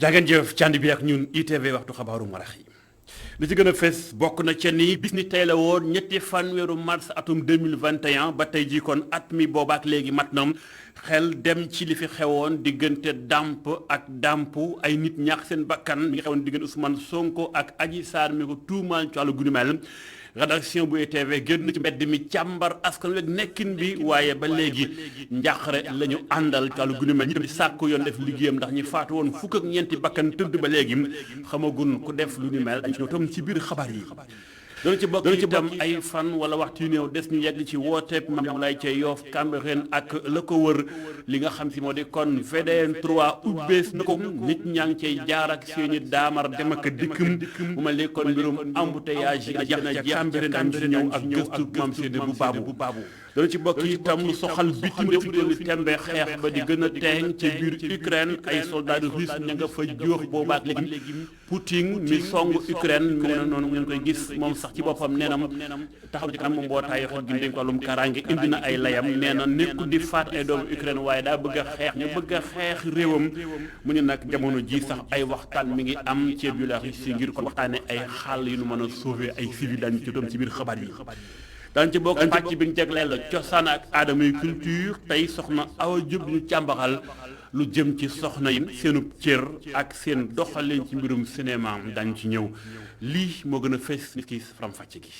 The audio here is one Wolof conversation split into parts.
jaageen jëf cànd bi ak ñun ITV waxtu xabaaru marax yi li ci gën a fees bokk na ca ni bis ni tey la woon ñetti fan weeru mars atum 2021 ba tey jii kon at mi boobaak léegi mat na xel dem ci li fi xewoon diggante dàmp ak dàmp ay nit ñàkk seen bakkan mi ngi xewoon diggante Ousmane Sonko ak Adji Sarr mi ko tuumaal ci wàllu gu ni mel rédaction bu ITV génn ci mbedd mi càmbar askan wi nekkin bi waaye ba léegi njàqare la ñu àndal ci wàllu gu ni mel ñi tam di sàkku yoon def liggéeyam ndax ñi faatu woon fukk ak ñeenti bakkan tëdd ba léegi xamagun ku def lu ni mel dañ ci ñëw tam ci biir xabaar yi dana ci bokk itam ay fan wala waxtu yu néew des ñu yegg ci wooteeb Mame Lay ca Yoff Cambérène ak la ko wër li nga xam si moo di kon VDN 3 ubbees na ko nit ñaa ngi cay jaar ak seeni daamar dem ak dikkam mu mel ni kon mbirum embouteillage yi jeex na jeex Cambérène dañ ci ñëw ak gëstu Mame Seydi bu baabu dana ci bokk itam lu soxal bitim réew lu tembe xeex ba di gën a teeŋ ci biir Ukraine ay soldats russe ña nga fa jóox boobaak léegi Poutine mi song Ukraine mi ne noonu ngeen koy gis moom sax ci boppam nee na taxaw ci kanam mbootaayu xel gi dénk wàllum kaaraange indi na ay layam nee na nekkul di faat ay doomu Ukraine waaye daa bëgg a xeex ñu bëgg a xeex réewam mu ne nag jamono ji sax ay waxtaan mi ngi am ci Biélorussie ngir ko waxtaane ay xàll yu nu mën a sauver ay civil dañu ci doom ci biir xabaar yi daan ci bokk pàcc bi ñu jagleel cosaan ak aadama yu culture tey soxna Awa Diop ñu càmbaxal lu jëm ci soxna yi seenub cër ak seen doxalin ci mbirum cinéma dañ ci ñëw lii moo gën a fees nit ki faram-fàcce gi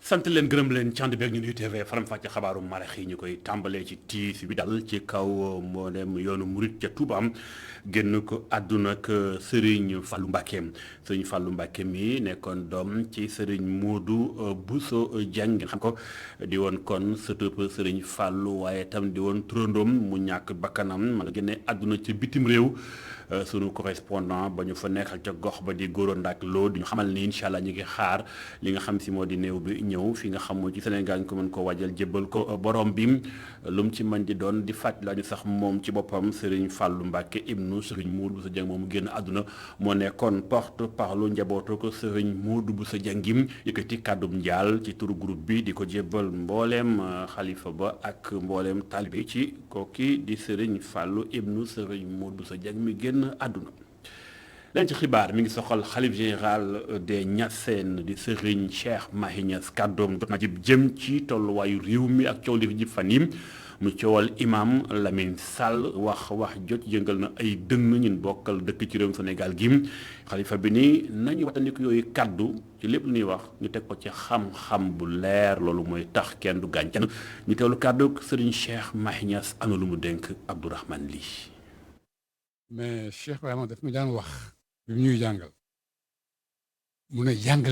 sant leen gërëm leen cànd beeg ñun ITV faram-fàcce xabaaru marax yi ñu koy tàmbalee ci tiis bi dal ci kaw moo dem yoonu murit ca Touba génn ko àdduna ak Serigne Fallou Mbacké Serigne Fallou Mbacké mi nekkoon doom ci Serigne Modou Bousso Dieng ngeen xam ko di woon kon sëtëb Serigne Fallou waaye tam di woon turandoom mu ñàkk bakkanam ma nga génne àdduna ci bitim réew sunu correspondant ba ñu fa nekkal ca gox ba di Goro Ndak Lo di ñu xamal ni incha allah ñu ngi xaar li nga xam si moo di néew bi ñëw fi nga xam moo ci Sénégal ñu ko mën ko wajal jébbal ko borom bi lu mu ci mën di doon di fàttali lañu sax moom ci boppam Serigne Fallou Mbacké ibnu Serigne Modou Bousso Dieng moom génn àdduna moo nekkoon porte-parole njabootu ko Serigne Modou Bousso Dieng gi yëkkati kàddum njaal ci turu groupe bi di ko jébbal mbooleem xalifa ba ak mbooleem taalibe ci kooki di Serigne Fallou ibnu Serigne Modou Bousso Dieng mi génn àdduna leen ci xibaar mi ngi soxal xalif général des Niassène di Serigne Cheikh Mahi Niass kàddoom jot na ci jëm ci tolluwaayu réew mi ak coow li fi jib fan yi mu coowal imam Lamine Sall wax jot yëngal na ay dënn ñun bokkal dëkk ci réewum Sénégal gi xalifa bi ni nañu waxtandiku yooyu kàddu ci lépp lu ñuy wax ñu teg ko ci xam-xam bu leer loolu mooy tax kenn du gaañ kenn ñu teewlu kàddu Serigne Cheikh Mahi Niass am na lu mu dénk Abdourahmane Ly mais Cheikh Ibrahima daf mi daan wax bi ñuy jàngal mu ne jàng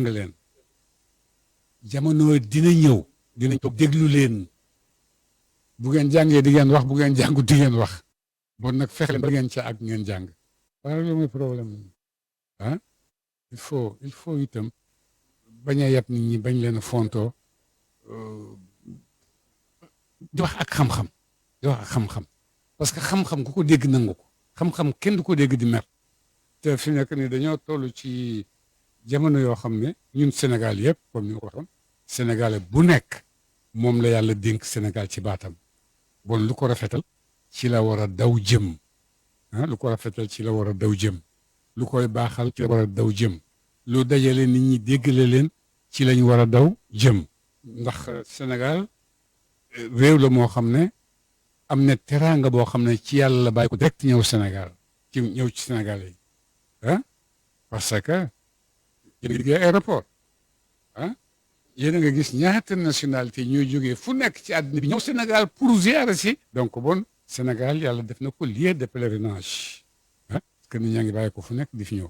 leen jamono dina ñëw dina déglu leen bu ngeen jàngee di ngeen wax bu ngeen jàngu di ngeen wax bon nag fexe leen ba ngeen ca ak ngeen jàng waaye loolu mooy problème ah il faut itam bañ a yab nit ñi bañ leen a fontoo di wax ak xam-xam parce que xam-xam ku ko dégg nangu ko xam-xam kenn du ko dégg di mer te fi nekk ni dañoo toll ci jamono yoo xam ne ñun Sénégal yëpp comme ni nga ko waxoon Sénégalais bu nekk moom la yàlla dénk Sénégal ci baatam bon lu ko rafetal ci la war a daw jëm lu ko rafetal ci la war a daw jëm lu koy baaxal ci la war a daw jëm lu dajale nit ñi déggale leen ci lañ war a daw jëm ndax Sénégal réew la moo xam ne am na teraanga boo xam ne ci yàlla la bàyyi ko direct ñëw Sénégal ñëw ci Sénégal yi parce que yéen a liggéey aéroport yéen a nga gis ñaata nationalité ñooy jógee fu nekk ci àddina bi ñëw Sénégal pour ziyaare si donc bon Sénégal yàlla def na ko lieu de pèlerinage parce que nit ñaa ngi bàyyi ko fu nekk di fi ñëw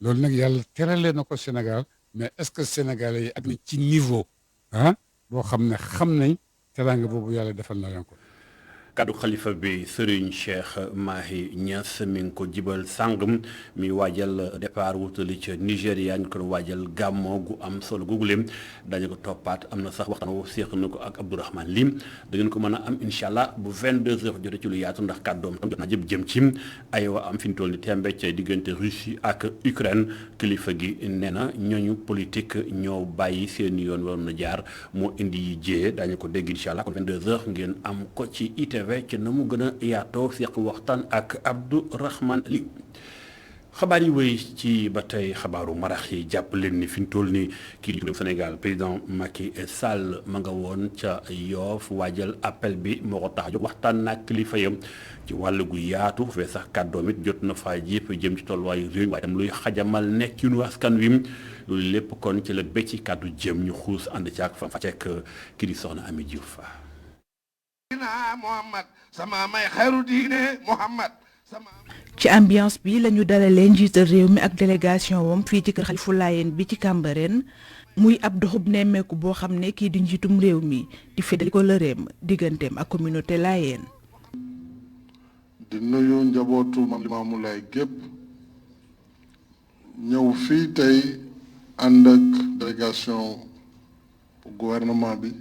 loolu nag yàlla terale na ko Sénégal mais est-ce que Sénégalais yi ak na ci niveau boo xam ne xam nañ teraanga boobu yàlla defal na leen ko kaddu xalifa bi Serigne Cheikh Mahi Niass mi ngi ko jibal sàng mi waajal départ wutali ca Nigéria ñu ko waajal gàmmo gu am solo googu dañu ko toppaat am na sax waxtaan woo séeq na ko ak Abdourahmane Lim da ngeen ko mën a am incha allah bu 22h jotee ci lu yaatu ndax kàddoom tam jot naa jëm ci aywa am fi ñu toll ni tembe ca diggante Russie ak Ukraine kilifa gi nee na ñooñu politique ñoo bàyyi seen yoon waroon na jaar moo indi yi jiyee daañu ko dégg incha allah kon 22h ngeen am ko ci ITV ci na mu gën a yaatoo seq waxtaan ak Abdourahmane Lim. xabaar yi wéy ci ba tey xabaaru marax yi jàpp leen ni fi ñu toll ni kii di Sénégal président Macky Sall ma nga woon ca Yoff waajal appel bi moo ko tax a jóg waxtaan naag kilifa yam ci wàll gu yaatu fee sax kàddoom it jot na faa jépp jëm ci tolluwaayu réew mi waaye tam luy xajamal nekkinu askan wi loolu lépp kon ci la bëcc kàddu jëm ñu xuus ànd ci ak fa ceek kii di soxna Ami Diouf Muhammad sama may xayru diine Muhammad ci ambiance bi lañu dalalee njiital réew mi ak délégation wam fii ci kër Xalifu Laayeen bi ci Cambérène muy ab doxub nemmeeku boo xam ne kii di njiitum réew mi di feddali ko lëreem digganteem ak communauté Laayeen. di nuyu njabootu Maam Limaamu Laay gépp ñëw fii tey ànd ak délégation gouvernement bi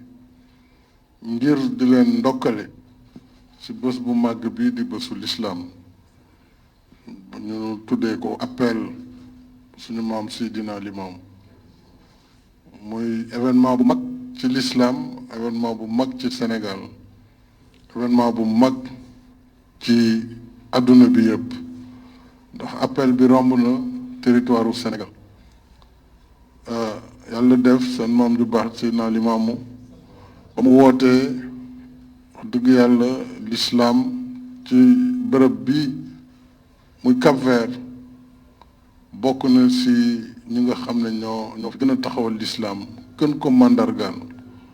ngir di leen ndokkale ci bés bu màgg bi di bésu lislaam ñu tuddee ko appel suñu maam Seydina Limaamu muy événement bu mag ci l'islam événement bu mag ci Sénégal événement bu mag ci àdduna bi yëpp ndax appel bi romb na territoire u Sénégal yàlla def seen maam ju baax Seydina Limaamu ba mu wootee wax dëgg yàlla l'islam ci bërëb bi muy Cap-Vert bokk na ci ñi nga xam ne ñoo fi gën a taxawal l'islam gën ko màndargaan.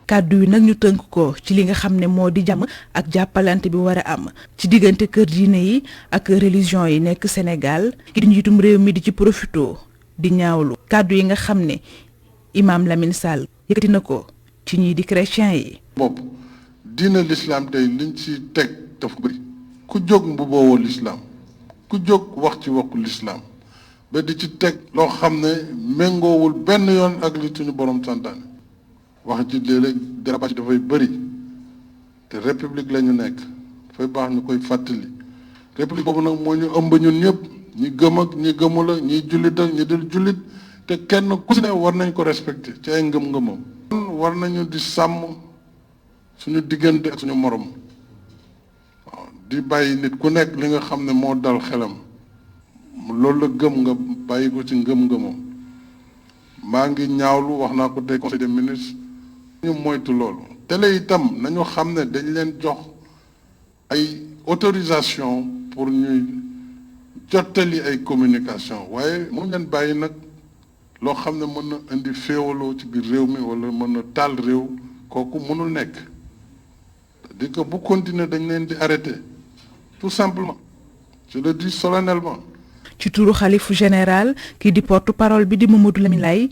kàddu yi nag ñu tënk ko ci li nga xam ne moo di jàmm ak jàppalante bi war a am ci diggante kër diine yi ak religion yi nekk Sénégal ki di njiitum réew mi di ci profito di ñaawlu kàddu yi nga xam ne Imam Lamine Sall yëkkati na ko ci ñii di chrétien yi. bopp diine l'islam tey liñ ci teg dafa bëri ku jóg mbuboowoo l'islam ku jóg wax ci waxu l'islam ba di ci teg loo xam ne méngoowul benn yoon ak li suñu borom santaane wax ci léeg-léeg dérapage dafay bëri te république la ñu nekk dafay baax ñu koy fàttali république boobu nag moo ñu ëmb ñun ñëpp ñi gëm ak ñi gëmul ak ñi jullit ak ñi dul jullit te kenn ku si ne war nañ ko respecté ci ay ngëm-ngëmam war nañu di sàmm suñu diggante ak suñu morom waaw di bàyyi nit ku nekk li nga xam ne moo dal xelam loolu la gëm nga bàyyi ko ci ngëm-ngëmam maa ngi ñaawlu wax naa ko tey conseil des ministres ñu moytu loolu télé itam nañu xam ne dañ leen jox ay autorisation pour ñuy jottali ay communication waaye mu leen bàyyi nag loo xam ne mën na indi féewaloo ci biir réew mi wala mën na taal réew kooku mënul nekk di que bu continuer dañ leen di arrêter tout simplement je le dis solennellement. ci turu xalifu général kii di porte-parole bi di Mamadou Lamine Laye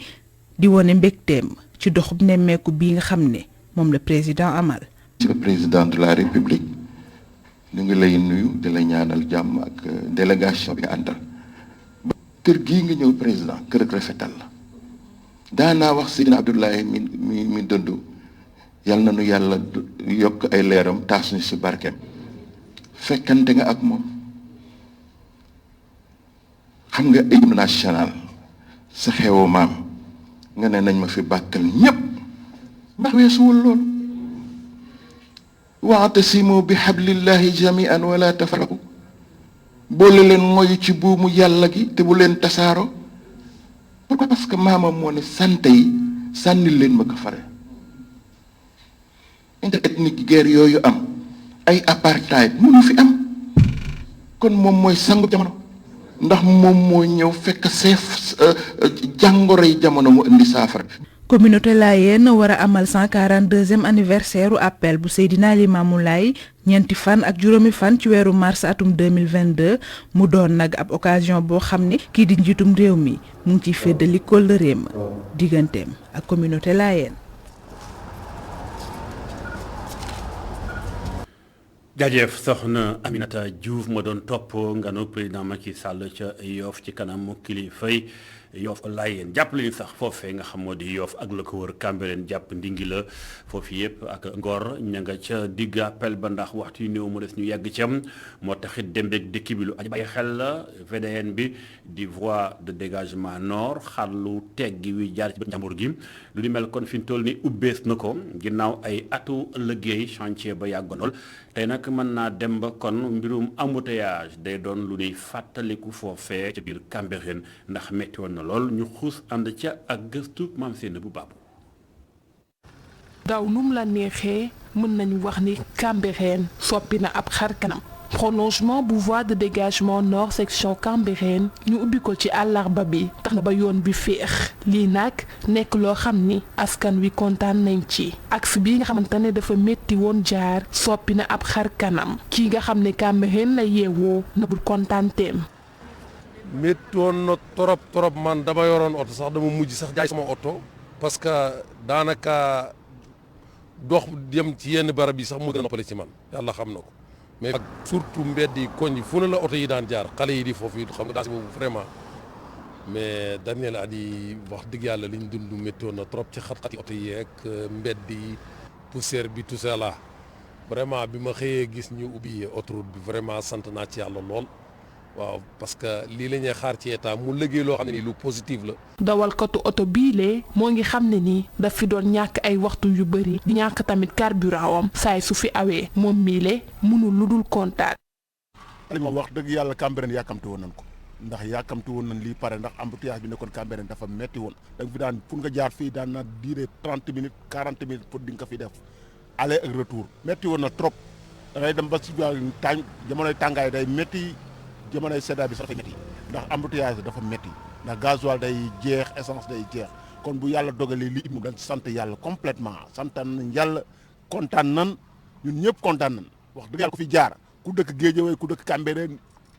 di wone mbégteem ci doxub nemmeeku bii nga xam ne moom la président amal. Monsieur le président de la république ñu ngi lay nuyu di la ñaanal jàmm ak délégation bi nga àndal. kër gii nga ñëw président kër ak rafetal la daanaa wax Sidina Abdoulaye mi dëdd yal na nu yàlla yokk ay leeram taas ñu ci barkeem fekkante nga ak moom xam nga hymne national sa xewu maam nga ne nañ ma fi bàkkal ñépp ndax weesuwul loolu wa'tasimu bi hablillahi jami'an wala tafarraqu boole leen mooy ci buumu yàlla gi te bu leen tasaaro pourquoi parce que maamam moo ne sant yi sànni leen ma ko fare interethnique guerre yooyu am ay apartheid mënu fi am kon moom mooy sangu jamono ndax moom moo ñëw fekk seef jàngoro yi jamono mu indi saafara. communauté Layène war a amal 142e anniversaire u appel bu Seydina Limaamu Laay ñeenti fan ak juróomi fan ci weeru mars atum 2022 mu doon nag ab occasion boo xam ne kii di njiitum réew mi mu ngi ciy féddali kóllëreem digganteem ak communauté Layène. jaajëf soxna Aminata Diouf ma doon topp nganu président Macky Sall ca Yoff ci kanam kilifay Yoff Layeen jàpp lañu sax foofee nga xam moo di Yoff ak la ko wër Cambérène jàpp ndingi la foofu yëpp ak Ngor ña nga ca digg appel ba ndax waxtu yu néew mu des ñu yàgg ca moo taxit dembeeg dëkk bi lu aji bàyyi xel la VDN bi di voie de dégagement nord xarlu teggi wi jaar ci bët njàmbur gi lu ni mel kon fi mu toll ni ubbees na ko ginnaaw ay atu liggéey chantier ba yàggoon lool tey nag mën naa dem ba kon mbirum embouteillage day doon lu ñuy fàttaliku foofee ca biir Cambérène ndax metti woon na lool ñu xuus ànd ca ak gëstu maam seen bu baabu daw num la neexee mën nañu wax ni Cambérène soppi na ab xar kanam prolongement bu voie de dégagement nord section Cambérène ñu ubbi ko ci àllarba bi tax na ba yoon bi féex lii nag nekk loo xam ni askan wi kontaan nañ ci axe bi nga xamante ne dafa métti woon jaar soppi na ab xar kanam kii nga xam ne Cambérène la yeewoo na bul kontaanteem. métti woon na trop man dama yoroon oto sax dama mujj sax jaay sama oto parce que daanaka dox dem ci yenn barab yi sax mu gën a noppale ci man yàlla xam na ko. mais ak surtout mbedd yi koñ yi fu ne la oto yi daan jaar xale yi di foofu yi xam nga daal boobu vraiment mais dernier at yi wax dëgg yàlla li ñu dund méttoon na trop ci xat-xati oto yi ak mbedd yi poussière bi tout ça là vraiment bi ma xëyee gis ñu ubbi autoroute bi vraiment sant naa ci yàlla lool waaw parce que lii la ñuy xaar ci état mu liggéey loo xam ne nii lu positif la. dawalkatu oto biile moo ngi xam ne ni daf fi doon ñàkk ay waxtu yu bëri di ñàkk tamit carburant am saay su fi awee moom miile mënul lu dul kontaan. moom wax dëgg yàlla Cambérène yàkkamti woon nañ ko ndax yàkkamti woon nañ lii pare ndax embouteillage bi nekkoon Cambérène dafa metti woon da nga fi daan pour nga jaar fii daan na duré 30 minutes 40 minutes pour di nga ko fi def aller ak retour metti woon na trop da ngay dem ba si jamonoy tàngaay day metti jamonoy seddaay bi sax dafa metti ndax embouteillage dafa metti ndax gasoil day jeex essence day jeex kon bu yàlla dogalee lii mu dañ sant yàlla complètement santaan nañ yàlla kontaan nan ñun ñëpp kontaan nan wax dëgg yàlla ko fi jaar ku dëkk Guédiawaye ku dëkk Cambérène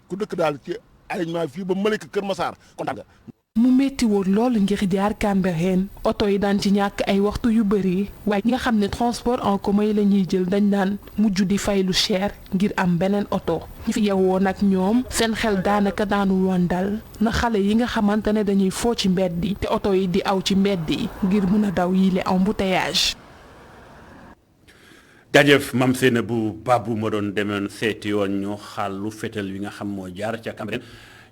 ku dëkk daal ci alignement fii ba Malika Kër Massar kontaan nga. mu metti woon loolu ngir jaar Cambérène oto yi daan ci ñàkk ay waxtu yu bëri waaye ñi nga xam ne transport en commun yi la ñuy jël dañ daan mujj di fay lu cher ngir am beneen oto ñi fi yeewoo nag ñoom seen xel daanaka daanu woon dal na xale yi nga xamante ne dañuy foo ci mbedd yi te oto yi di aw ci mbedd yi ngir mën a daw yile embouteillage. jaajëf mam seena bu babu ma doon demoon seeti woon ñu xàllu fétal wi nga xam moo jaar ca Cambérène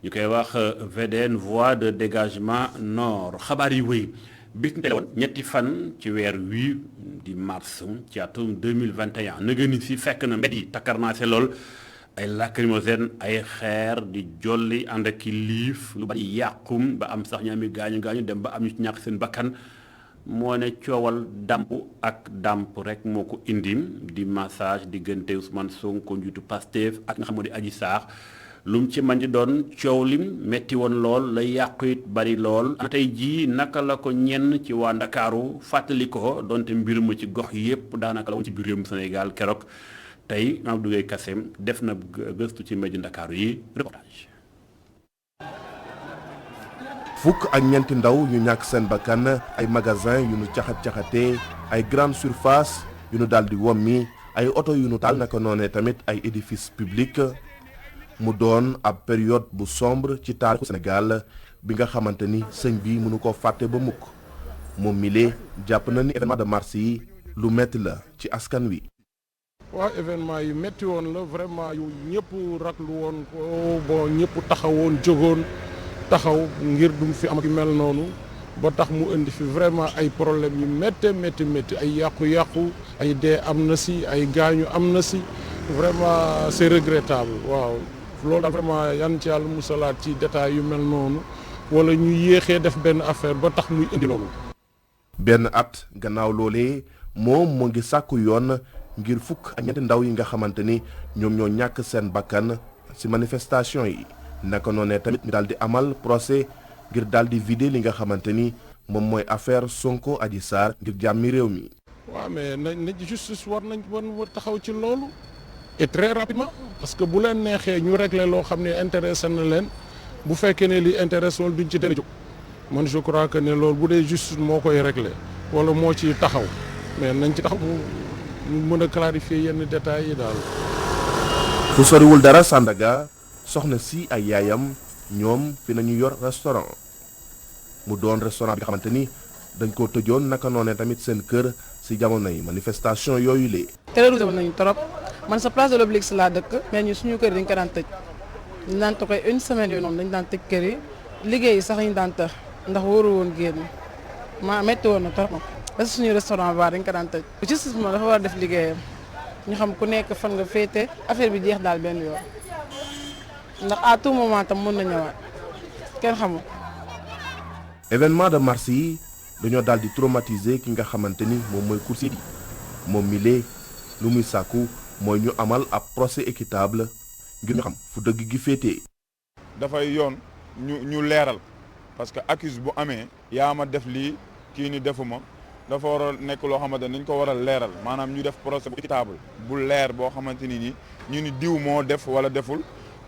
ñu koy wax VDN voie de dégagement nord xabaar yi wëy bis ni tey woon ñetti fan ci weer wii di mars ci atum 2021 nëga ni si fekk na mbedd yi takkarnaase lool ay lacrymogène ay xeer di jolli ànd ak ki liif lu bari yàqum ba am sax ñu ami gaañu dem ba am ñu ci ñàkk seen bakkan moo ne coowal dàmp ak dàmp rek moo ko indi di massage diggante Ousmane Sonko njiitu Pastef ak nga xam moo di Adji Sarr lu mu ci man di doon coow lim metti woon lool la yàqu it bari lool tey jii naka la ko ñenn ci waa Ndakaaru fàttali ko donte mbir mu ci gox yépp daanaka la woon ci biir réewum Sénégal keroog tey Amadou Gueye Kassé def na gëstu ci mbéju Ndakaaru yi reportage. fukk ak ñeenti ndaw ñu ñàkk seen bakkan ay magasin yu nu caxat-caxatee ay grande surface yu nu daal di wommi ay oto yu nu taal naka noonee tamit ay édifice public mu doon ab période bu sombre ci taarixu Sénégal bi nga xamante ni sëñ bi mënu ko fàtte ba mukk moom mile jàpp na ni événement de mars yi lu metti la ci askan wi. waaw événement yu metti woon la vraiment yu ñëpp raglu woon ko bon ñëpp taxawoon jógoon taxaw ngir dum fi am ak mel noonu ba tax mu indi fi vraiment ay problème yu métti ay yàqu-yàqu ay dee am na si ay gaañu am na si vraiment c'est regrettable waaw loolu daal vraiment yan ci yàlla musalaat ci détails yu mel noonu wala ñu yéexee def benn affaire ba tax muy indi loolu. benn at gannaaw loolee moom mu ngi sàkku yoon ngir fukk ak ñetti ndaw yi nga xamante ni ñoom ñoo ñàkk seen bakkan ci manifestation yi naka noonee tamit ñu daal di amal procès ngir daal di vider li nga xamante ni moom mooy affaire Sonko Adji Sarr ngir jàmmi réew mi. waaw mais na justice war taxaw ci loolu et très rapidement parce que bu leen neexee ñu régler loo xam ne intéressé na leen bu fekkee ne li intéressé woon duñ ci teel a jóg man je crois que ne loolu bu dee justice moo koy régler wala moo ci taxaw mais nañ ci taxaw ñu mën a clarifier yenn détails yi daal. fu soriwul dara Sandaga soxna si ay yaayam ñoom fi nañu yor restaurant mu doon restaurant bi nga xamante ni dañ koo tëjoon naka noonee tamit seen kër si jamonoy manifestation yooyu lee. terrorisé nañu trop man sa place de l'Obélisque laa dëkk mais ñu suñu kër dañ ko daan tëj ñu daan toogee une semaine yooyu noonu dañ daan tëj kër yi liggéey yi sax ñu daan tëj ndax wóoru woon génn ma métti woon na trop parce que suñu restaurant bar dañ ko daan tëj. justice moom dafa war a def liggéeyam ñu xam ku nekk fan nga féete affaire bi jeex daal benn yoon ndax à tout moment tam mën na ñëwaat kenn xamul. événement de mars yi dañoo daal di traumatiser ki nga xamante ni moom mooy Kour Sidi moom mi lee lu muy sàkku mooy ñu amal ab procès équitable ngir ñu xam fu dëgg gi féetee. dafay yoon ñu leeral parce que accuse bu amee yaa ma def lii kii ni defuma dafa war a nekk loo xamante ni dañ ko war a leeral maanaam ñu def procès bu équitable bu leer boo xamante ni ñu ni diw moo def wala deful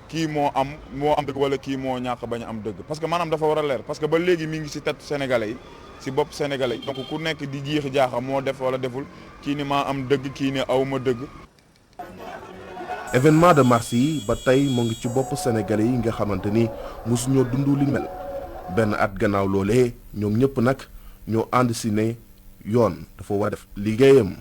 kii moo am dëgg wala kii moo ñàkk bañ a am dëgg parce que maanaam dafa war a leer parce que ba léegi mi ngi ci tête sénégalais yi ci bopp sénégalais yi donc ku nekk di jiixi jaaxa moo def wala deful kii ni maa am dëgg kii ni aw ma dëgg. événement de mars yi ba tey mu ngi ci bopp sénégalais yi nga xamante ni mosuñoo dund li mel benn at gannaaw loolee ñoom ñëpp nag ñoo ànd si ne yoon dafa war a def liggéeyam.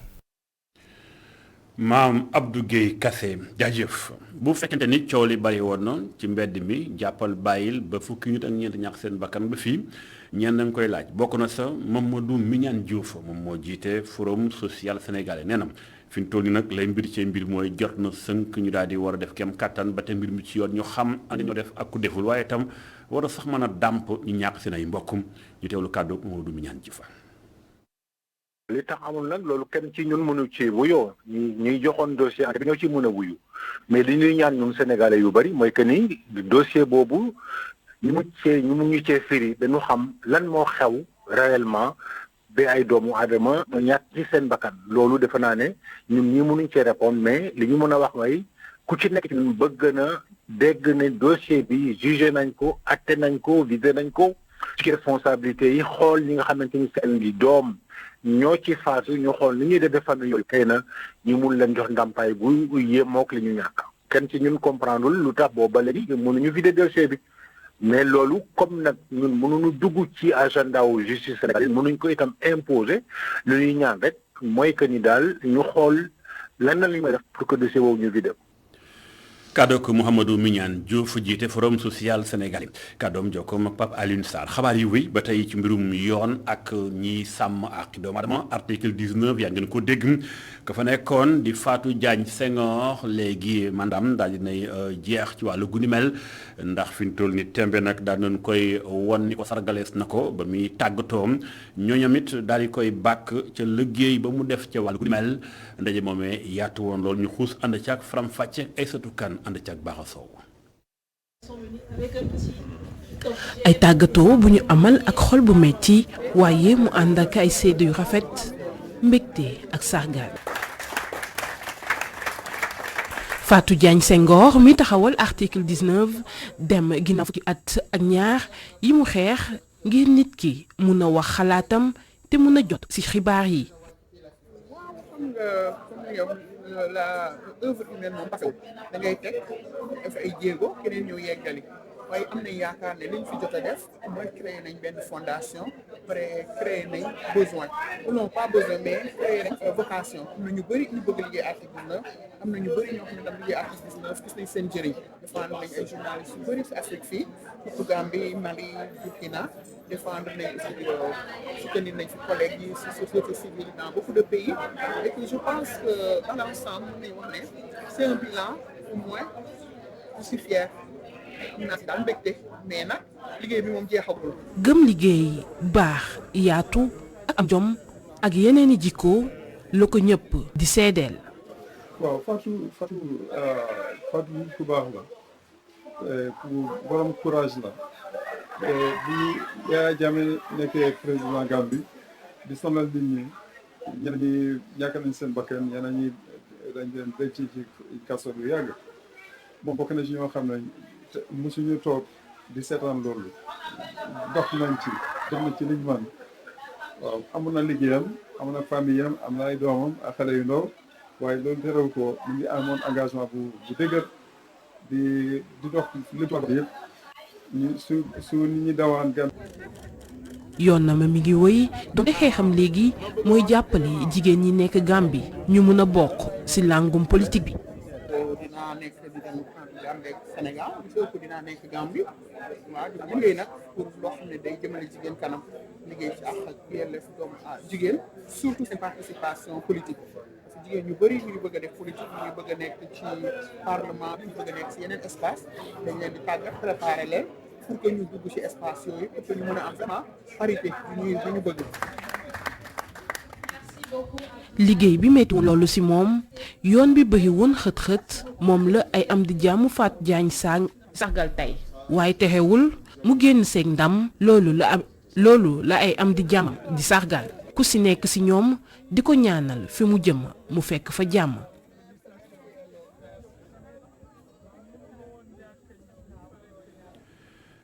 maam Abdou Guèye Kassé jaajëf bu fekkente ni coow li bari woon na ci mbedd mi jàppal bàyyil ba fukki nit ak ñeent ñàkk seen bakkan ba fii ñeen dañ koy laaj bokk na sa Mamadou Mignane Diouf moom moo jiite forum social sénégalais nee na fi mu toll nii nag lay mbir ci mbir mooy jot na sënk ñu daal di war a def kem kattan ba te mbir mi ci yoon ñu xam andi ñoo def ak ku deful waaye itam war a sax mën a dàmp ñu ñàkk seen ay mbokkum ñu teewlu kàddu Mamadou Mignane Diouf. li tax amul nag loolu kenn ci ñun mënu ci wuyoo ñuy joxoon dossier bi ñoo ci mën a wuyu mais li ñuy ñaan ñun sénégalais yu bari mooy que ni dossier boobu ñu mu cee firi dañu xam lan moo xew réellement ba ay doomu aadama ñàkk ci seen bakkan loolu defe naa ne ñun ñi mënuñ cee répondre mais li ñu mën a wax mooy ku ci nekk ci ñun bëgg na dégg ne dossier bi jugé nañ ko atte nañ ko visé nañ ko ci responsabilité yi xool ñi nga xamante ni seen bi doom ñoo ci faatu ñu xool ni ñuy defee famille yooyu xëy na ñu mun leen jox ndàmpaay bu yéemook li ñu ñàkk kenn ci ñun comprendre lu tax boobu ba léegi mënuñu vider dossier bi mais loolu comme nag ñun mënuñu dugg ci agenda wu justice sénégalaise mënuñ ko itam imposer lu ñuy ñaan rek mooy que ni daal ñu xool lan la ñu may def pour que dossier boobu ñu vider. kàddoog Mouhamadou Mignane Diouf jiite forum social sénégalais kàddoom jokkoom ak Pape Alioune Sarr xabaar yi wéy ba tey ci mbirum yoon ak ñiy sàmm ak doomu aadama article 19 yaa ngeen ko dégg ka fa nekkoon di Fatou Diagne Senghor léegi mandam daal dinay jeex ci wàllu guni mel ndax fi ñu toll ni tembe nag daal nañ koy won ni ko sargalees na ko ba muy tàggatoom ñooñam it daal di koy bàkk ca liggéey ba mu def ca wàllu guni mel ndaje moomee yaatu woon loolu ñu xuus ànd ci ak Faram Fàcce ay satu kan ànd ci ak Baaxa Sow ay tàggatoo bu ñu amal ak xol bu metti waaye mu ànd ak ay seede yu rafet mbégte ak sargal Fatou Diagne Senghor mi taxawal article 19 dem ginnaaw fukki at ak ñaar yi mu xeex ngir nit ki mun a wax xalaatam te mun a jot ci xibaar yi. la œuvre humaine moom parce que da ngay teg def ay jéego keneen ñëw yeggali waaye am nañ yaakaar ne liñ fi jot a def mooy créer nañ benn fondation après créer nañ besoin non pas besoin mais créer nañ vocation am na ñu bëri ñu bëgg liggéey article 19 am na ñu bëri ñoo xam ne tam liggéey article 19 gis nañ seen njëriñ défendre nañ ay journalistes yu bëri si Afrique fii surtout Gambie Mali Burkina défendre nañ aussi soutenir nañ fi collègues yi si société civile dans beaucoup de pays et que je pense que dans l'ensemble mën nañ wax ne c'est un bilan au moins je suis fier am naa si daal mbégte mais nag liggéey bi moom jeexagul. gëm liggéey baax yaatu ak am jom ak yeneeni jikko la ko ñëpp di seedeel. waaw Fatou ku baax la ku borom courage la bi Yaya Jammeh nekkee président Gambie di sonal nit ñi ñenn ñi ñàkk nañ seen bakkan ñeneen ñi dañ leen denc ci kaso bu yàgg moom bokk na ci ñoo xam ne mosuñu toog di seetaan loolu dox nañ ci def na ci liñ man waaw amoon na liggéeyam amoon na famille am am na ay doomam ak xale yu ndaw waaye loolu terew ko mu ngi amoon engagement bu dëgër di dox lépp ak yëpp su nit ñi dawaan gan. yoon na ma mi ngi wëy doonte xeexam léegi mooy jàppale jigéen ñi nekk Gambie ñu mën a bokk ci làngum politique bi. dinaa nekk président Gambie ak Sénégal gisoo dinaa nekk Gambie waaw di liggéey nag pour loo xam ne day jëmale jigéen kanam liggéey ci ak yelleef doomu jigéen surtout seen participation politique parce que jigéen ñu bëri ñu ngi bëgg a def politique ñu ngi bëgg a nekk ci parlement bi ñu bëgg a nekk ci yeneen espace dañ leen di tàggat préparer leen pour que ñu dugg ci espace yooyu pour que ñu mën a am vraiment parité bi ñu bëgg. liggéey bi méttiwul loolu ci moom yoon bi bëri woon xët-xët moom la ay am di jàmm Fatou Diagne sargal tey waaye texewul mu génn seeg ndam loolu la ay am di jàmm di sargal ku ci nekk ci ñoom di ko ñaanal fi mu jëm mu fekk fa jàmm.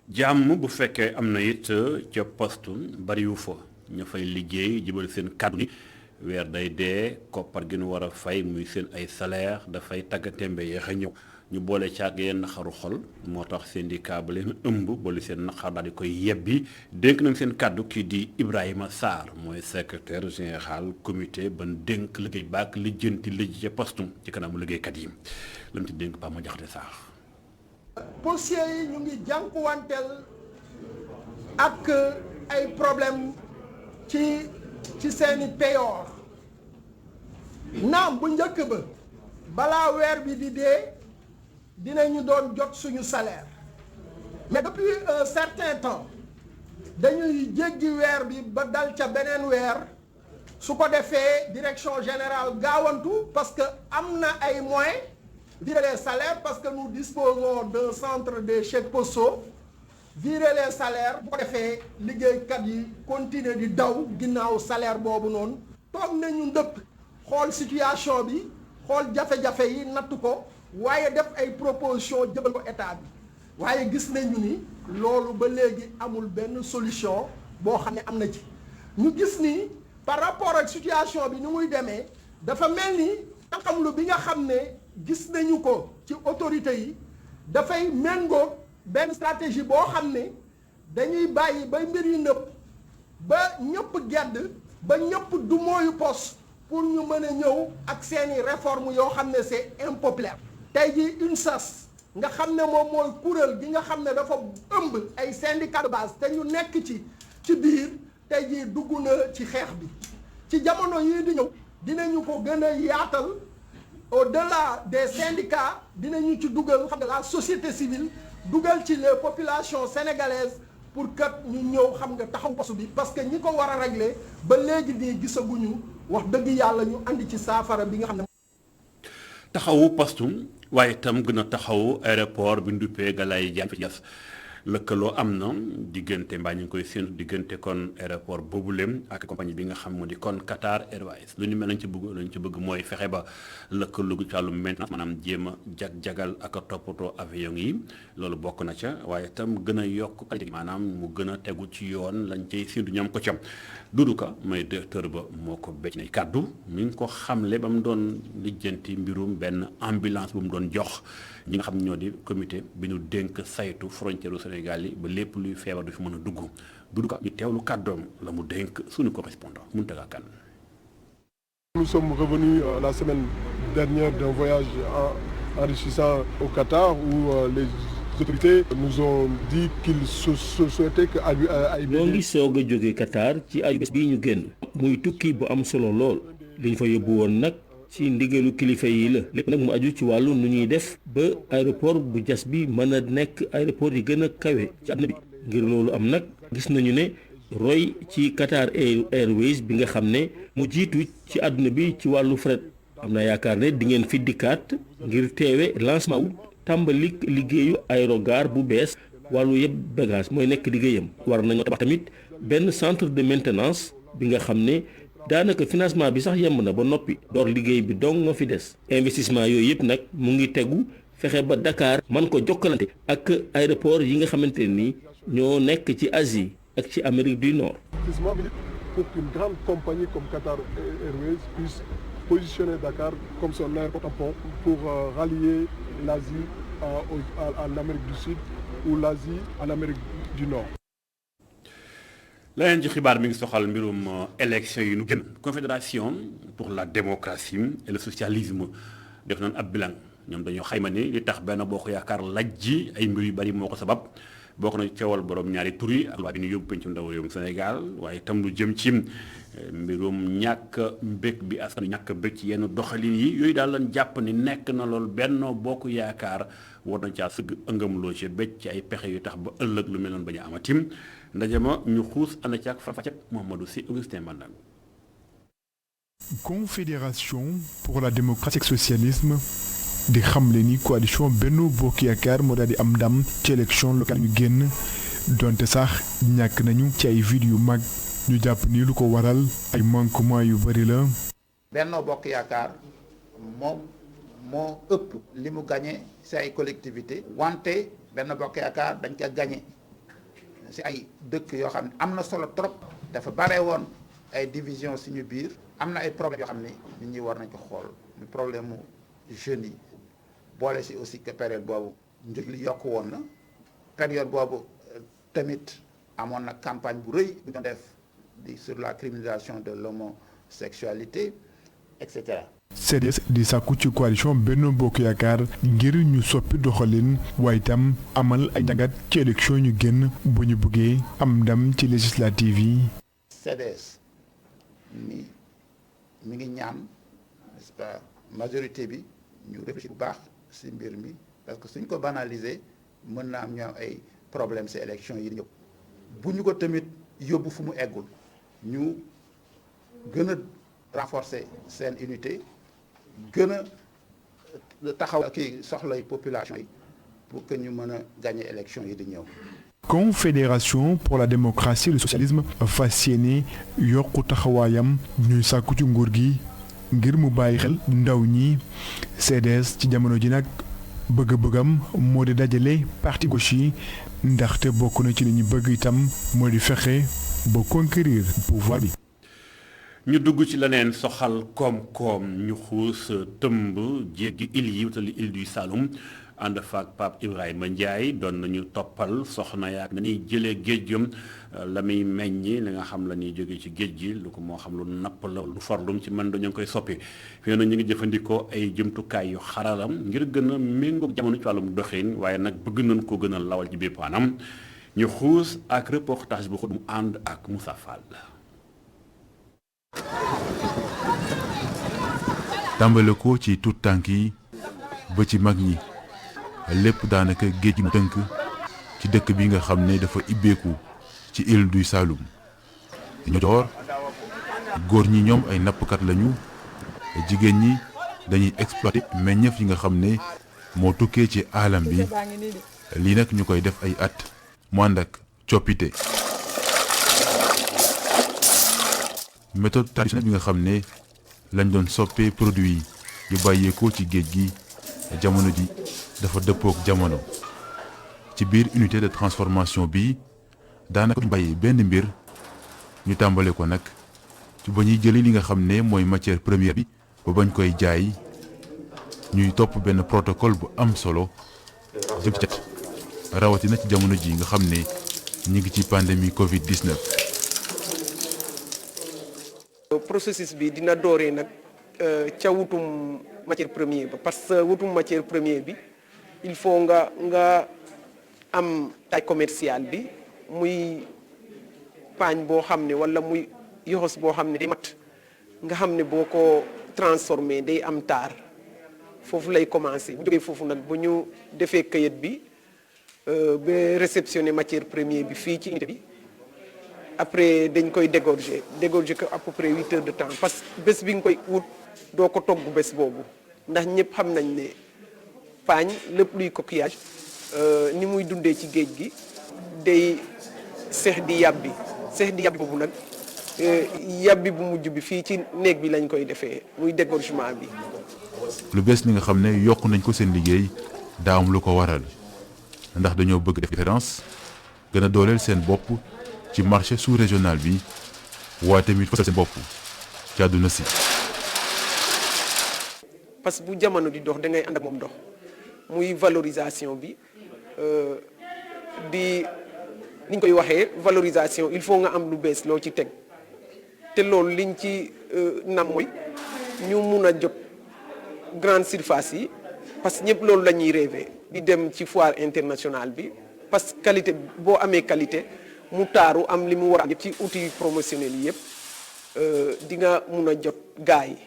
jàmm bu fekkee am na it ca poste bariwu fa ña fay liggéey jëbal seen kàddu ni weer day dee koppar gi nu war a fay muy seen ay salaire dafay taggatémbe yeex a ñëw ñu boole caag yenn naxaru xol moo tax syndicat ba leen ëmb boole seen naxar daal di koy yebbi dénk nañ seen kàddu kii di Ibrahima Sarr mooy secrétaire général comité ban dénk liggéey baak lijjanti lëj ca poste ci kanamu liggéeykat yi lam ci dénk Pa ma jaxate Sarr. policiers yi ñu ngi jànkuwanteel ak ay problème ci seeni payoor naam bu njëkk ba balaa weer bi di dee dinañu doon jot suñu salaire mais depuis un certain temps dañuy jéggi weer bi ba dal ca beneen weer su ko defee direction générale gaawantu parce que am na ay moyens virer les salaires parce que nous disposons d'un centre des chèques postaux virer les salaires bu ko defee liggéeykat yi continuer di daw ginnaaw salaire boobu noonu toog nañu ndëpp xool situation bi xool jafe-jafe yi natt ko waaye def ay proposition jëbal ko état bi waaye gis nañu ni loolu ba léegi amul benn solution boo xam ne am na ci ñu gis ni par rapport ak situation bi ni muy demee dafa mel ni tànqamlu bi nga xam ne gis nañu ko ci autorités yi dafay méngoo benn stratégie boo xam ne dañuy bàyyi ba mbir yi nëpp ba ñëpp gedd ba ñëpp du mooyu pos pour ñu mën a ñëw ak seeni réforme yoo xam ne c'est impopulaire tey jii UNSAS nga xam ne moom mooy kuréel gi nga xam ne dafa ëmb ay syndicat de base te ñu nekk ci biir tey jii dugg na ci xeex bi ci jamono yii di ñëw dinañu ko gën a yaatal au-delà des syndicats dinañu ci dugal xam ne la société civile dugal ci les populations sénégalaises pour que ñu ñëw xam nga taxaw poste bi parce que ñi ko war a régler ba léegi nii gisaguñu wax dëgg yàlla ñu andi ci saafara bi nga xam ne. taxawu postum waaye itam gën a taxawu aéroport bi nduppee Galaye Diagne fi Diass lëkkaloo am na diggante mbaa ñu ngi koy séentu diggante kon aéroport boobulem ak compagnie bi nga xam moo di kon Qatar Airways lu ñu mel lañ ci bëgg mooy fexe ba lëkkaloo ci wàllu maintenance maanaam jéem a jagal ak a toppatoo avion yi loolu bokk na ca waaye itam gën a yokk qualité maanaam mu gën a tegu ci yoon lañ cay séentu ñoom ko ca Doudou Ka mooy directeur ba moo ko becc nay kàddu mi ngi ko xamle ba mu doon lijjanti mbirum benn ambulance bu mu doon jox ñi nga xam ñoo di comité bi ñu dénk saytu frontière u Sénégal yi ba lépp luy feebar du fi mën a dugg Doudou Ka ñu teewlu kàddoom la mu dénk suñu correspondant Mountaga Kane. Nous sommes revenus la semaine dernière d'un voyage enrichissant au Qatar où les autorités nous ont dit qu'ils souhaitaient que ñoo ngi soog a jóge Qatar ci ayubés bii ñu génn muy tukki bu am solo lool liñ fa yóbbu woon nag ci ndigalu kilifa yi la lépp nag mu aju ci wàllu nu ñuy def ba aéroport bu Diass bi mën a nekk aéroport yi gën a kawe ci àdduna bi ngir loolu am nag gis nañu ne roy ci Qatar Airways bi nga xam ne mu jiitu ci àdduna bi ci wàllu fret am na yaakaar ne di ngeen fi dikkaat ngir teewe lancement wu tàmbali liggéeyu aérogare bu bees wàllu yëpp bagage mooy nekk liggéeyam war nañoo tabax tamit benn centre de maintenance bi nga xam ne daanaka financement bi sax yemb na ba noppi door liggéey bi dong nga fi des investissement yooyu yëpp nag mu ngi tegu fexe ba Dakar man ko jokkalante ak aéroport yi nga xamante ni ñoo nekk ci Asie ak ci Amérique du Nord. Pour qu'une grande compagnie comme Qatar Airways puisse positionner Dakar comme son aéroport tampon pour rallier l'Asie en Amérique du Sud ou l'Asie en Amérique du Nord. leneen ci xibaar mi ngi soxal mbirum élection yi nu gën confédération pour la démocratie et le socialisme def nañ ab bilan ñoom dañoo xayma ni li tax benn bokk yaakaar lajji ay mbir yu bari moo ko sabab bokk na coowal borom ñaari tur yi ak loi bi ñu yóbbu pencum ndaw réewum Sénégal waaye itam lu jëm ci mbirum ñàkk mbég bi askan ñàkk mbég ci yenn doxalin yi yooyu daal lañ jàpp ni nekk na loolu benn bokk yaakaar war na caa sëgg ëngamloo ci bëj ci ay pexe yu tax ba ëllëg lu mel noonu bañ a amatim ndaje ma ñu xuus ànd ci ak Fatou Mouhamadou Sy Augustin Bandang. Confédération pour la démocratie et le socialisme di xamle ni coalition Benno Bokk Yaakaar moo daal di am ndam ci élection locale yu génn donte sax ñàkk nañu ci ay ville yu mag ñu jàpp ni lu ko waral ay manquement yu bari la. Benno Bokk Yaakaar moom moo ëpp li mu gagné ci ay collectivité wante Benno Bokk Yaakaar dañ ca gagné ci ay dëkk yoo xam ne am na solo trop dafa bare woon ay division suñu biir am na ay problèmes yoo xam ne nit ñi war nañ ko xool mu problème mu jeunes yi boole ci aussi que période boobu njëg li yokk woon na période boobu tamit amoon na campagne bu rëy bu ñu def sur la criminalisation de l'homosexualité et cetera. CDS di sàkku ci coalition Benno Bokk Yaakaar ngir ñu soppi doxalin waaye itam amal ay jàngat ci élection ñu génn bu ñu bëggee am ndam ci législative yi. CDS mi ngi ñaan n'est-ce pas majorité bi ñu réfléchir bu baax ci mbir mi parce que suñ ko banaliser mën na am ñu am ay problème ci élection yi di ñëw bu ñu ko tamit yóbbu fu mu eggul ñu gën a renforcer seen unité gën a taxaw kii soxlay population yi pour que ñu mën a gagner élection yi di ñëw. Confédération pour la démocratie et le socialisme fas yéene yokku taxawaayam ñuy sàkku ci nguur gi ngir mu bàyyi xel ndaw ñi. CDS ci jamono ji nag bëgg-bëggam moo di dajale parti gauche yi ndaxte bokk na ci li ñu bëgg itam moo di fexe ba conquérir pouvoir bi. ñu dugg ci leneen soxal koom-koom ñu xuus tëmb jéggi île yi wutali île du Saloum ànd faak Pape Ibrahima Ndiaye doon nañu toppal soxna yaak nañuy jëlee géej gam la muy meññi li nga xam la ñuy jóge ci géej gi lu ko moo xam lu napp la lu forlum ci mën dañu koy soppi fi na ñu ngi jëfandikoo ay jumtukaay yu xaralam ngir gën a méngoog jamono ci wàllum doxin waaye nag bëgg nañ ko gën a lawal ci bépp anam ñu xuus ak reportage bu xut mu ànd ak Moussa Fall. tàmbale ko ci tuut tànk yi ba ci mag ñi lépp daanaka géej gi mu tënk ci dëkk bi nga xam ne dafa ibbeeku ci île du Saloum dañu door góor ñi ñoom ay nappkat lañu jigéen ñi dañuy exploiter meññeef yi nga xam ne moo tukkee ci aalam bi lii nag ñu koy def ay at mu ànd ak coppite méthode traditionnelle bi nga xam ne lañ doon soppee produit yu bàyyeekoo ci géej gi jamono ji dafa dëppook jamono ci biir unité de transformation bi daanaka ñu bàyyi benn mbir ñu tàmbale ko nag ci ba ñuy jëli li nga xam ne mooy matière première bi ba bañ koy jaay ñuy topp benn protocole bu am solo jëm ci cet rawatina ci jamono ji nga xam ne ñu ngi ci pandémie Covid-19. processus bi dina dooree nag ca wutum matière première ba parce que wutum matière première bi il faut nga am taille commerciale bi muy paañ boo xam ne wala muy yoxos boo xam ne day mat nga xam ne boo ko transformé day am taar foofu lay commencé bu jógee foofu nag bu ñu defee kayit bi ba réceptionné matière première bi fii ci unité bi après dañ koy dégorger ko à peu près 8 heures de temps parce que bés bi nga koy wut doo ko togg bés boobu ndax ñëpp xam nañ ne paañ lépp luy coquillage ni muy dundee ci géej gi day seex di yàbbi boobu nag yàbbi bu mujj bi fii ci néeg bi lañ koy defee muy dégorgement bi. lu bees li nga xam ne yokk nañ ko seen liggéey daa am lu ko waral ndax dañoo bëgg def différence gën a dooleel seen bopp ci marché sous-régional bi waaye tamit fësal seen bopp ci àdduna si. parce que bu jamono di dox da ngay ànd ak moom dox muy valorisation bi di ni ñu koy waxee valorisation il faut nga am lu bees loo ci teg te loolu liñ ci nam mooy ñu mun a jot grande surface yi parce que ñëpp loolu la ñuy rêvé di dem ci foire internationale bi parce que qualité boo amee qualité mu taaru am li mu war a yëpp ci outils promotionnels yi yëpp di nga mun a jot gaay yi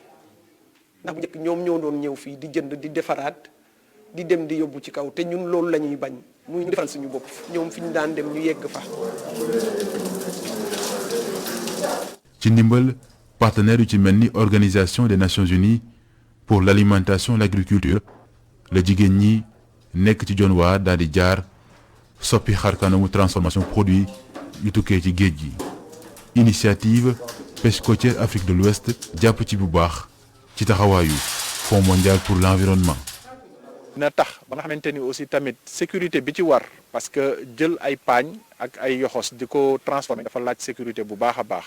ndax bu njëkk ñoom ñoo doon ñëw fii di jënd di defaraat di dem di yóbbu ci kaw te ñun loolu la ñuy bañ muy ñu defal suñu bopp ñoom fi ñu daan dem ñu yegg fa. ci ndimbal partenaires yu ci mel ni organisation des Nations Unies pour l'alimentation et l'agriculture la jigéen ñi nekk ci Dionne Waar daal di jaar soppi xarkanamu transformation produit yu tukkee ci géej gi initiative pêche côtière Afrique de l'Ouest jàpp ci bu baax ci taxawaayu Fonds mondial pour l'environnement. na tax ba nga xamante ni aussi tamit sécurité bi ci war parce que jël ay paañ ak ay yoxos di ko transformer dafa laaj sécurité bu baax a baax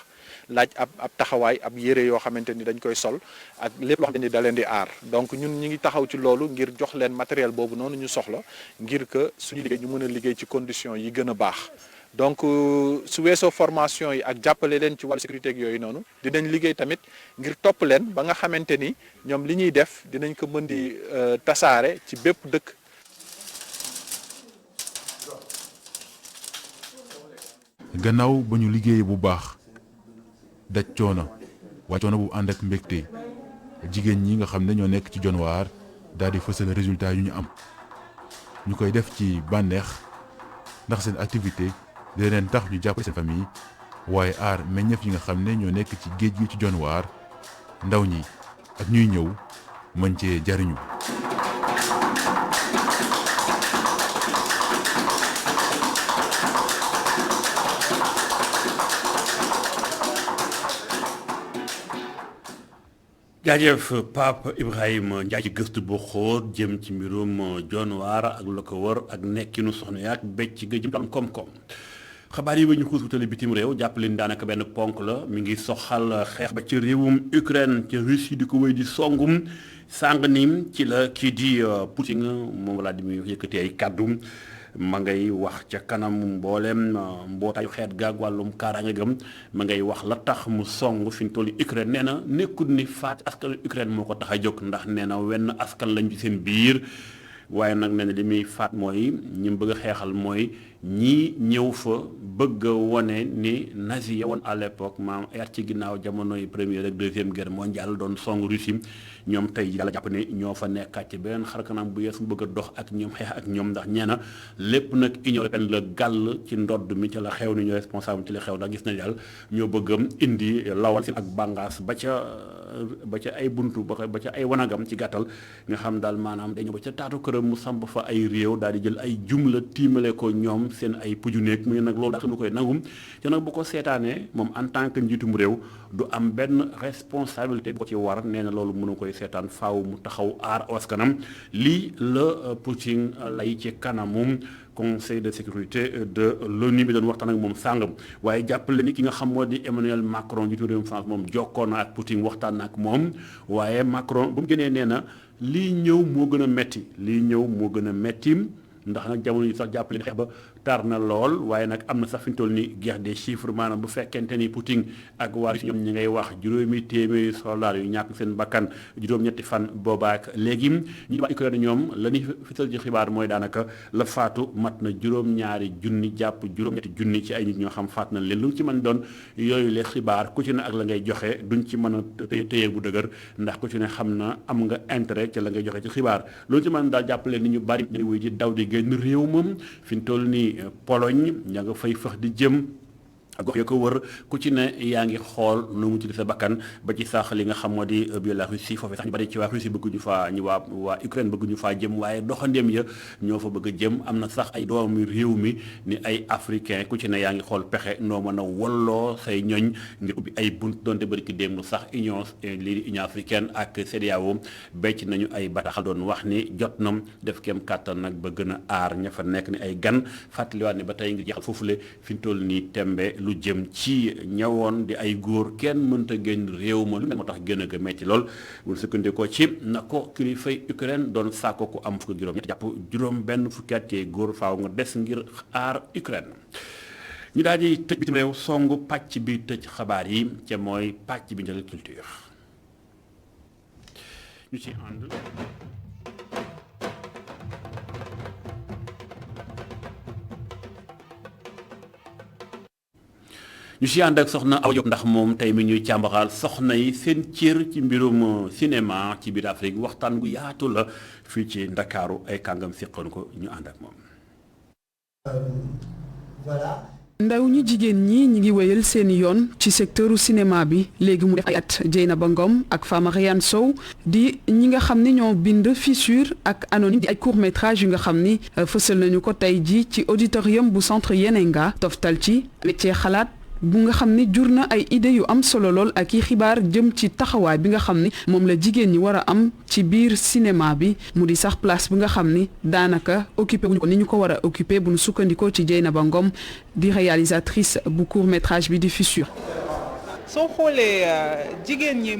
laaj ab taxawaay ab yére yoo xamante ni dañ koy sol ak lépp loo xamante ni da leen di aar donc ñun ñi ngi taxaw ci loolu ngir jox leen matériel boobu noonu ñu soxla ngir que suñu liggéey ñu mën a liggéey ci conditions yi gën a baax donc su weesoo formation yi ak jàppale leen ci wàllu sécurité ak yooyu noonu dinañ liggéey tamit ngir topp leen ba nga xamante ni ñoom li ñuy def dinañ ko mën di tasaare ci bépp dëkk. gannaaw ba ñu liggéeyee bu baax daj coono waaye coono bu ànd ak mbégte jigéen ñi nga xam ne ñoo nekk ci Dionne Waar daal di fësal résultat yu ñu am ñu koy def ci bànneex ndax seen activité di leen tax ñu jàppale seen famille waaye aar meññeef yi nga xam ne ñoo nekk ci géej gi ci Dionne Waar ndaw ñi ak ñuy ñëw mën cee jariñu. jaajëf Pape Ibrahima Ndiaye ci gëstu bu xóot jëm ci mbirum Dionne Waar ak la ko wër ak nekkinu soxna yaak becc ga jëm am koom-koom xabaar yi ba ñu xuus wutale bitim réew jàppale ni daanaka benn ponk la mi ngi soxal xeex ba ci réewum Ukraine ca Russie di ko wéy di songum sàng ni ci la kii di Poutine moom Vladimir yëkkati ay kàddu ma ngay wax ca kanam mboolem mbootaayu xeet gaag wàllum kaaraange gam ma ngay wax la tax mu song fi ñu toll Ukraine nee na nekkul ni faat askan Ukraine moo ko tax a jóg ndax nee na wenn askan lañ ci seen biir waaye nag nee na li muy faat mooy ñi mu bëgg a xeexal mooy ñii ñëw fa bëgg a wone ni nazi ya woon à l'époque maam ay at ci ginnaaw jamonoy première ak deuxième guerre mondiale doon song Russie ñoom tey yàlla jàpp ne ñoo fa nekkaat ci beneen xarkanam bu yees mu bëgg a dox ak ñoom xeex ak ñoom ndax ñee na lépp nag Union européenne la gàll ci ndodd mi ci la xew ni ñoo responsable ci la xew ndax gis nañ daal ñoo bëgg indi lawal seen ak bàngaas ba ca ay buntu ba ca ay wanagam ci gàttal nga xam daal maanaam day ñëw ba ca taatu këram mu samp fa ay réew daal di jël ay jumla tiimale ko ñoom seen ay puju nekk mu ne nag loolu daal lu koy nangum te nag bu ko seetaanee moom en tant que njiitum réew du am benn responsabilité bu ko ci war nee na loolu mënu koy seetaan faaw mu taxaw aar askanam lii la Poutine lay ci kanamum conseil de sécurité de l'ONU bi doon waxtaan ak moom sàngam waaye jàppale ni ki nga xam moo di Emmanuel Macron njiitu réewum France moom jokkoon na ak Poutine waxtaan na ak moom waaye Macron bu mu génnee nee na lii ñëw moo gën a metti lii ñëw moo gën a metti ndax nag jamono yi sax jàppale ni xeex ba tar na lool waaye nag am na sax fi ñu toll ni guerre des chiffres maanaam bu fekkente ni Poutine ak waa Russie ñoom ñi ngay wax juróomi téeméeri soldats yu ñàkk seen bakkan juróom-ñetti fan boobaak léegi ñi waa Ukraine ñoom la ñuy fital ci xibaar mooy daanaka la faatu mat na juróom-ñaari junni jàpp juróom-ñetti junni ci ay nit ñoo xam faat na leen lu ci mën doon yooyu les xibaar ku ci ne ak la ngay joxe duñ ci mën a téye bu dëgër ndax ku ci ne xam na am nga intérêt ci la ngay joxe ci xibaar loolu ci mën daal jàppale ni ñu bari ñu wuy di daw di génn réew moom fi ñu toll nii Pologne ña nga fay fax di jëm gox yo ko wër ku ci ne yaa ngi xool nu mu ci sa bakkan ba ci sax li nga xam moo di Biélorussie foofee sax ñu bari ci waa Russie bëgguñu faa ñu waa Ukraine bëgguñu faa jëm waaye doxandéem ya ñoo fa bëgg a jëm am na sax ay doomi réew mi ni ay africain ku ci ne yaa ngi xool pexe noo mën a walloo say ñoñ ngir ubbi ay bunt doonte bëri ki démb sax lii di Union africaine ak CEDEAO becc nañu ay bataaxal doon wax ni jot nam def kem kàttan nag ba gën a aar ña fa nekk ni ay gan fàttaliwaat ni ba tey ngir jeexal foofule fi ñu toll nii tembe lu jëm ci ñawoon di ay góor kenn mënta génn réew ma lu mel moo tax gën a ga metti lool bu sukkandikoo ci na ko kilifay Ukraine doon saako ku am fukki juróom ñett jàpp juróom benn fukki at góor faaw nga des ngir aar Ukraine. ñu daal di tëj bitim réew songu pàcc bi tëj xabaar yi ca mooy pàcc bi njëkk culture ñu ci ànd. ñu si ànd ak soxna Awa Diop ndax moom tey mi ñuy càmbaxal soxna yi seen cër ci mbirum cinéma ci biir Afrique waxtaan gu yaatu la fii ci Ndakaaru ay kàngam seqoon ko ñu ànd ak moom. ndaw ñi jigéen ñi ñi ngi wéyal seeni yoon ci secteuru cinéma bi léegi mu def ay at Dieynaba Ngom ak Fama Riane Sow di ñi nga xam ni ñoo bind Fissure ak Anonyme di ay court métrage yu nga xam ni fësal nañu ko tey ji ci auditorium bu centre Yenenga toftal ci métier xalaat bu nga xam ni jur na ay idées yu am solo lool ak i xibaar jëm ci taxawaay bi nga xam ni moom la jigéen ñi war a am ci biir cinéma bi mu di sax place bi nga xam ni daanaka occupé wuñu ko ni ñu ko war a occupé bu nu sukkandikoo ci Dieynaba Ngom di réalisatrice bu court métrage bi di Fissure. soo xoolee jigéen ñi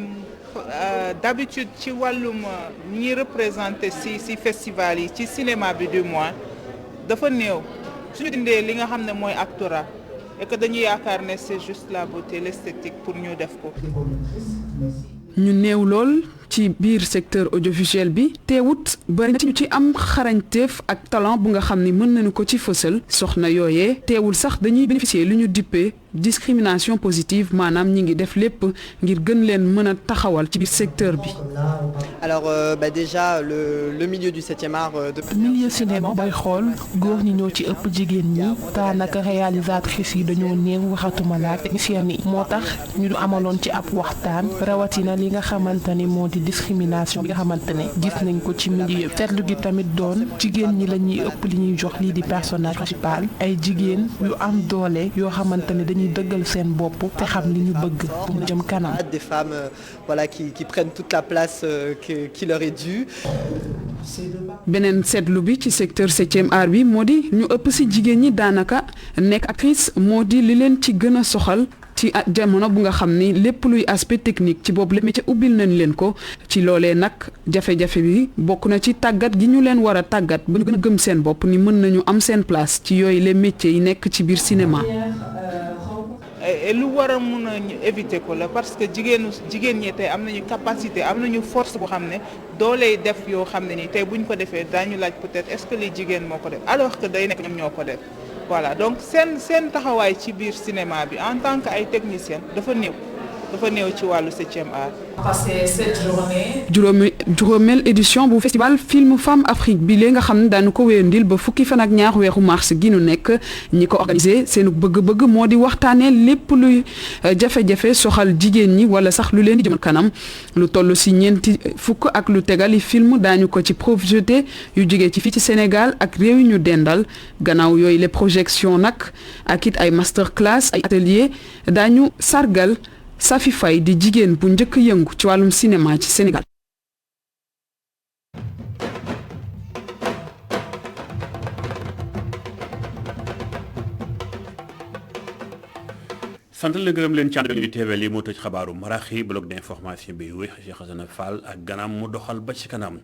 d'habitude ci wàllum ñi représenté si festival yi ci cinéma bi du moins dafa néew suñu dindee li nga xam ne mooy actorat et que dañu yaakaar ne c'est juste la beauté l'esthétique pour ñu def ko. ñu néew lool ci biir secteur audiovisuel bi teewut bari na ci ñu ci am xarañteef ak talent bu nga xam ni mën nañu ko ci fësal soxna yooyee teewul sax dañuy bénéficier lu ñu dippee discrimination positive maanaam ñi ngi def lépp ngir gën leen mën a taxawal ci biir secteur bi. alors déjà le milieu du 7e art. milieu cinéma booy xool góor ñi ñoo ci ëpp jigéen ñi daanaka réalisatrices yi dañoo néew waxatuma la ak techniciens yi moo tax ñu amaloon ci ab waxtaan rawatina li nga xamante ni moo di discrimination bi nga xamante ne gis nañ ko ci milieu seetlu gi tamit doon jigéen ñi la ñuy ëpp li ñuy jox lii di personnage principal ay jigéen yu am doole yoo xamante ne dañuy dëggal seen bopp te xam li ñu bëgg pour mu jëm kanam. des femmes voilà qui prennent toute la place qui leur est due. beneen seetlu bi ci secteur 7e art bi moo di ñu ëpp ci jigéen ñi daanaka nekk actrice moo di li leen ci gën a soxal. ci jamono bu nga xam ni lépp luy aspect technique ci boobu la métier ubbil nañ leen ko ci loolee nag jafe-jafe bi bokk na ci tàggat gi ñu leen war a tàggat ba ñu gën a gëm seen bopp ni mën nañu am seen place ci yooyu les métiers yi nekk ci biir cinéma. lu war a mun a ñu éviter ko la parce que jigéen ñi tey am nañu capacité am nañu force boo xam ne dooley def yoo xam ne ni tey buñ ko defee daañu laaj peut-être est-ce que li jigéen moo ko def alors que day nekk ñoom ñoo ko def. voilà donc seen taxawaay ci biir cinéma bi en tant que ay technicien dafa néew ci wàllu 7e art. passé cette journée. juróomeel édition bu festival film Femme Afrique bi lee nga xam ne daanu ko wéyandil ba fukki fan ak ñaar weeru mars gi nu nekk ñi ko organisé seenu bëgg-bëgg moo di waxtaanee lépp luy jafe-jafe soxal jigéen ñi wala sax lu leen di jëmal kanam lu toll ci ñeenti fukk ak lu tegali film daañu ko ci projeté yu jógee ci fii ci Sénégal ak réew yi ñu dendal gannaaw yooyu les projections nag ak it ay master class ay atelier daañu sargal Safi Faye di jigéen bu njëkk yëngu ci wàllum cinéma ci Sénégal. sant leen gërëm leen ci ànd bi teewee lii moo tëj xabaaru maraxi bloc d'information bi wéy Cheikh Hassan Fall ak ganam mu doxal ba ci kanam.